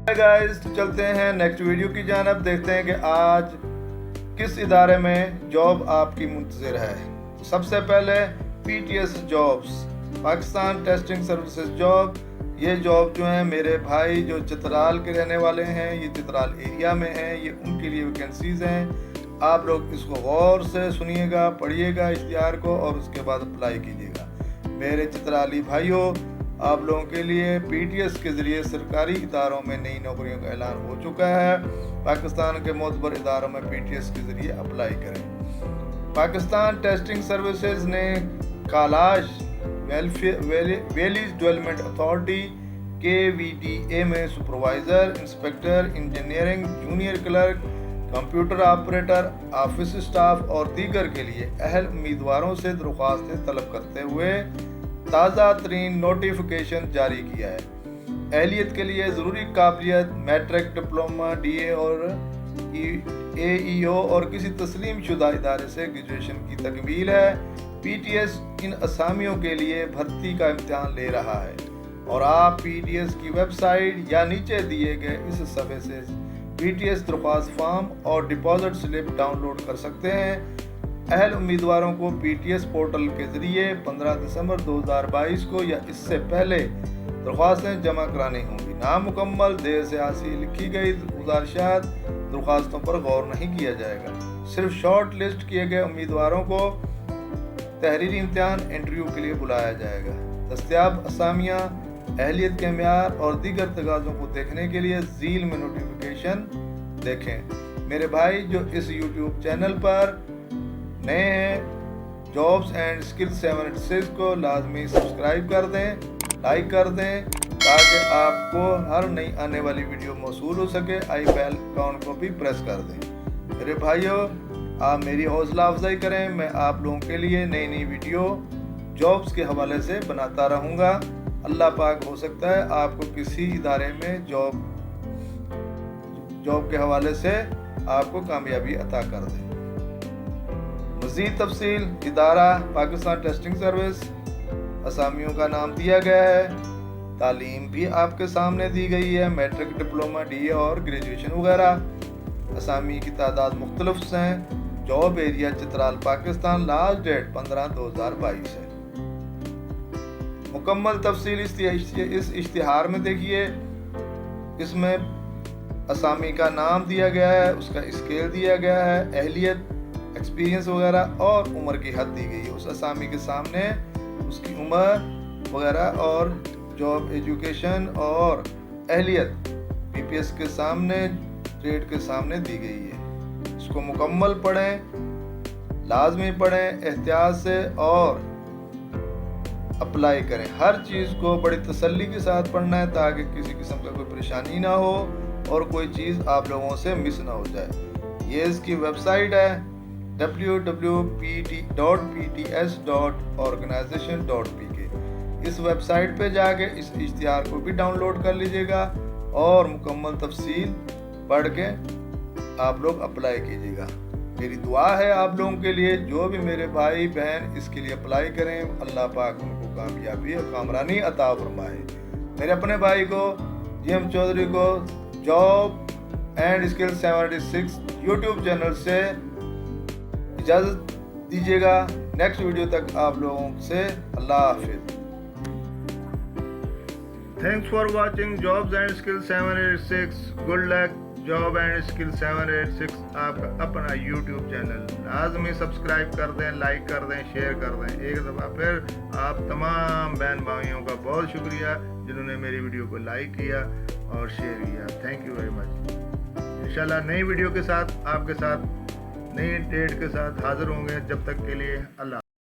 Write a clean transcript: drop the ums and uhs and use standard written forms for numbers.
Guys, चलते हैं next video की जानब। देखते हैं कि आज किस इदारे में जॉब आपकी मुंतज़िर है। सबसे पहले PTS jobs, Pakistan testing services job. ये जॉब जो है मेरे भाई जो चित्राल के रहने वाले हैं, ये चित्राल एरिया में हैं, ये उनके लिए वैकेंसीज़ हैं। आप लोग इसको गौर से सुनिएगा, पढ़िएगा इश्तिहार को और उसके बाद अप्लाई कीजिएगा। मेरे चित्राली भाइयों, आप लोगों के लिए PTS के ज़रिए सरकारी इदारों में नई नौकरियों का ऐलान हो चुका है। पाकिस्तान के मोतबर इदारों में PTS के ज़रिए अप्लाई करें। पाकिस्तान टेस्टिंग सर्विसेज ने Kailash valleys development authority KVDA में supervisor, inspector engineering, junior clerk, computer operator, office staff और दीगर के लिए अहल उम्मीदवारों से दरख्वास्तें तलब करते हुए ताज़ा तरीन नोटिफिकेशन जारी किया है। अहलियत के लिए ज़रूरी काबिलियत मैट्रिक, डिप्लोमा, DA और AEO और किसी तस्लीम शुदा इदारे से ग्रेजुएशन की तकमील है। PTS इन असामियों के लिए भर्ती का इम्तिहान ले रहा है और आप PTS की वेबसाइट या नीचे दिए गए इस सफ़े से PTS दरख्वास्त फॉर्म और डिपॉजिट स्लिप डाउनलोड कर सकते हैं। अहल उम्मीदवारों को PTS पोर्टल के ज़रिए 15 दिसंबर 2022 को या इससे पहले दरख्वास्तें जमा करानी होंगी। नामुकम्मल, देर से हासिल लिखी गई गुजारिशात दरख्वास्तों पर गौर नहीं किया जाएगा। सिर्फ शॉर्ट लिस्ट किए गए उम्मीदवारों को तहरीरी इम्तिहान इंटरव्यू के लिए बुलाया जाएगा। दस्तयाब असामियाँ, अहलियत के म्यार और दीगर तगाज़ों को देखने के लिए झील में नोटिफिकेशन देखें। मेरे भाई जो इस YouTube चैनल पर नए हैं, जॉब्स एंड स्किल्स 786 को लाजमी सब्सक्राइब कर दें, लाइक कर दें ताकि आपको हर नई आने वाली वीडियो मौसूल हो सके। आई बेल आइकॉन को भी प्रेस कर दें। मेरे भाइयों, आप मेरी हौसला अफजाई करें। मैं आप लोगों के लिए नई नई वीडियो जॉब्स के हवाले से बनाता रहूँगा। अल्लाह पाक हो सकता है आपको किसी इदारे में जॉब के हवाले से आपको कामयाबी अता कर दे। मज़ीद तफसील, इदारा पाकिस्तान टेस्टिंग सर्विस, असामियों का नाम दिया गया है, तालीम भी आपके सामने दी गई है, मैट्रिक, डिप्लोमा, DA और ग्रेजुएशन वगैरह। असामी की तादाद मुख्तलिफ हैं। Job area Chitral Pakistan, last date 15/2022 है। मुकम्मल तफसील इस इश्तिहार में देखिए। इसमें असामी का नाम दिया गया है, उसका स्केल दिया गया है, अहलियत, एक्सपीरियंस वगैरह और उम्र की हद दी गई है। उस असामी के सामने उसकी उम्र वगैरह और जॉब, एजुकेशन और अहलियत PPS के सामने, ट्रेड के सामने दी गई है। इसको मुकम्मल पढ़ें, लाजमी पढ़ें एहतियात से और अप्लाई करें। हर चीज़ को बड़ी तसल्ली के साथ पढ़ना है ताकि किसी किस्म का कोई परेशानी ना हो और कोई चीज़ आप लोगों से मिस ना हो जाए। ये इसकी वेबसाइट है www.pts.organization.pk। इस वेबसाइट पे जाके इस इश्तिहार को भी डाउनलोड कर लीजिएगा और मुकम्मल तफसील पढ़ के आप लोग अप्लाई कीजिएगा। मेरी दुआ है आप लोगों के लिए, जो भी मेरे भाई बहन इसके लिए अप्लाई करें, अल्लाह पाक उनको कामयाबी और कामरानी अता फरमाए। मेरे अपने भाई को, GM चौधरी को, job and skills 786 YouTube channel से इजाज़त दीजिएगा। नेक्स्ट वीडियो तक आप लोगों से अल्लाह हाफिज़। Thanks for watching jobs and skills 786। Good luck. Job and skills 786 आपका अपना YouTube चैनल। लाजमी सब्सक्राइब कर दें, लाइक कर दें, शेयर कर दें। एक दफ़ा फिर आप तमाम बहन भाइयों का बहुत शुक्रिया जिन्होंने मेरी वीडियो को लाइक किया और शेयर किया। Thank you very much. इंशाल्लाह नई वीडियो के साथ आपके साथ नई डेट के साथ हाजिर होंगे। जब तक के लिए अल्लाह।